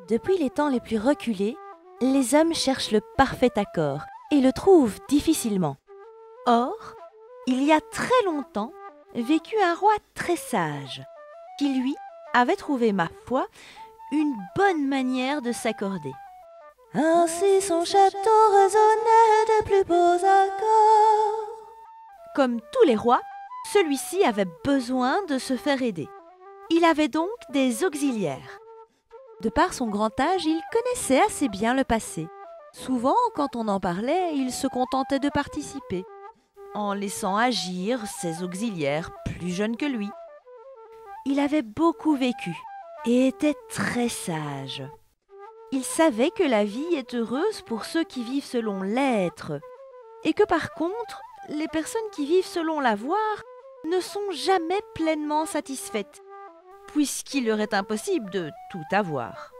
Depuis les temps les plus reculés, les hommes cherchent le parfait accord et le trouvent difficilement. Or, il y a très longtemps, vécut un roi très sage, qui lui avait trouvé, ma foi, une bonne manière de s'accorder. Ainsi son château résonnait de plus beaux accords. Comme tous les rois, celui-ci avait besoin de se faire aider. Il avait donc des auxiliaires. De par son grand âge, il connaissait assez bien le passé. Souvent, quand on en parlait, il se contentait de participer, en laissant agir ses auxiliaires plus jeunes que lui. Il avait beaucoup vécu et était très sage. Il savait que la vie est heureuse pour ceux qui vivent selon l'être, et que par contre, les personnes qui vivent selon l'avoir ne sont jamais pleinement satisfaites, puisqu'il leur est impossible de tout avoir.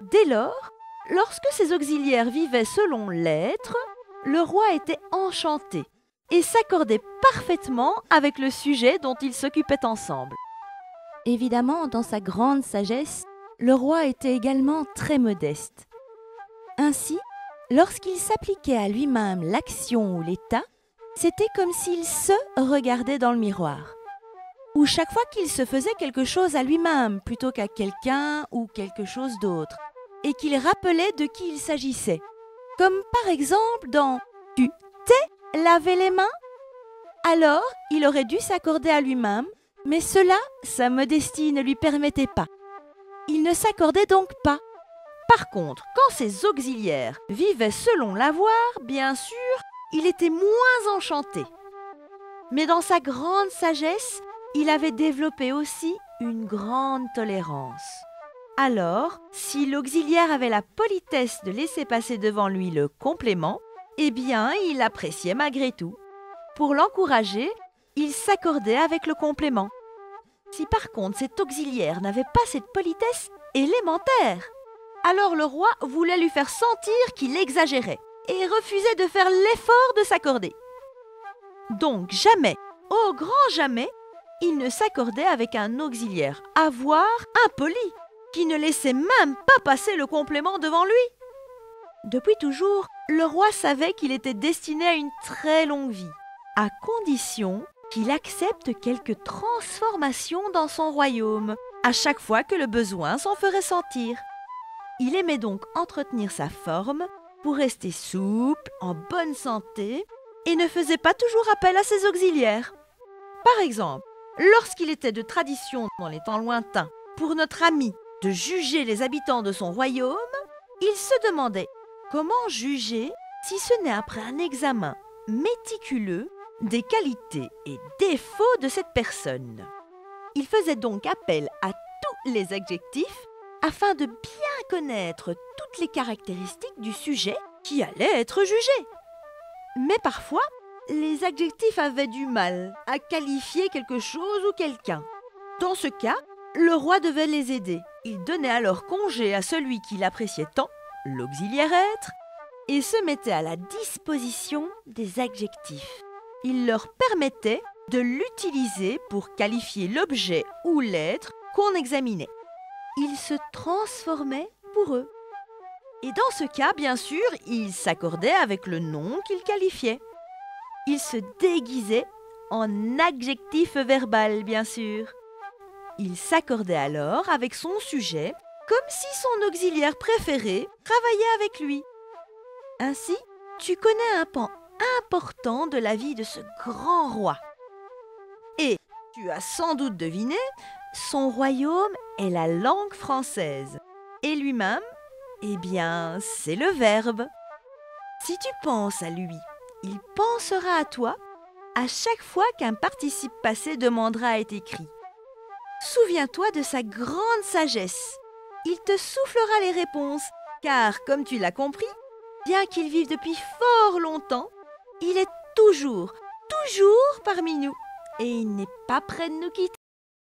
Dès lors, lorsque ses auxiliaires vivaient selon l'être, le roi était enchanté et s'accordait parfaitement avec le sujet dont ils s'occupaient ensemble. Évidemment, dans sa grande sagesse, le roi était également très modeste. Ainsi, lorsqu'il s'appliquait à lui-même l'action ou l'état, c'était comme s'il se regardait dans le miroir. Ou chaque fois qu'il se faisait quelque chose à lui-même plutôt qu'à quelqu'un ou quelque chose d'autre, et qu'il rappelait de qui il s'agissait. Comme par exemple dans « Tu t'es lavé les mains ?» Alors, il aurait dû s'accorder à lui-même, mais cela, sa modestie ne lui permettait pas. Il ne s'accordait donc pas. Par contre, quand ses auxiliaires vivaient selon l'avoir, bien sûr, il était moins enchanté. Mais dans sa grande sagesse, il avait développé aussi une grande tolérance. Alors, si l'auxiliaire avait la politesse de laisser passer devant lui le complément, eh bien, il l'appréciait malgré tout. Pour l'encourager, il s'accordait avec le complément. Si par contre cet auxiliaire n'avait pas cette politesse élémentaire, alors le roi voulait lui faire sentir qu'il exagérait et refusait de faire l'effort de s'accorder. Donc jamais, au grand jamais, il ne s'accordait avec un auxiliaire avoir impoli, qui ne laissait même pas passer le complément devant lui. Depuis toujours, le roi savait qu'il était destiné à une très longue vie, à condition qu'il accepte quelques transformations dans son royaume, à chaque fois que le besoin s'en ferait sentir. Il aimait donc entretenir sa forme pour rester souple, en bonne santé, et ne faisait pas toujours appel à ses auxiliaires. Par exemple, lorsqu'il était de tradition dans les temps lointains pour notre ami de juger les habitants de son royaume, il se demandait comment juger si ce n'est après un examen méticuleux des qualités et défauts de cette personne. Il faisait donc appel à tous les adjectifs afin de bien connaître toutes les caractéristiques du sujet qui allait être jugé. Mais parfois, les adjectifs avaient du mal à qualifier quelque chose ou quelqu'un. Dans ce cas, le roi devait les aider. Il donnait alors congé à celui qui l'appréciait tant, l'auxiliaire être, et se mettait à la disposition des adjectifs. Il leur permettait de l'utiliser pour qualifier l'objet ou l'être qu'on examinait. Il se transformait pour eux. Et dans ce cas, bien sûr, il s'accordait avec le nom qu'il qualifiait. Il se déguisait en adjectif verbal, bien sûr. Il s'accordait alors avec son sujet, comme si son auxiliaire préféré travaillait avec lui. Ainsi, tu connais un pan important de la vie de ce grand roi. Et, tu as sans doute deviné, son royaume est la langue française. Et lui-même, eh bien, c'est le verbe. Si tu penses à lui, il pensera à toi à chaque fois qu'un participe passé demandera à être écrit. Souviens-toi de sa grande sagesse. Il te soufflera les réponses, car, comme tu l'as compris, bien qu'il vive depuis fort longtemps, il est toujours parmi nous, et il n'est pas près de nous quitter.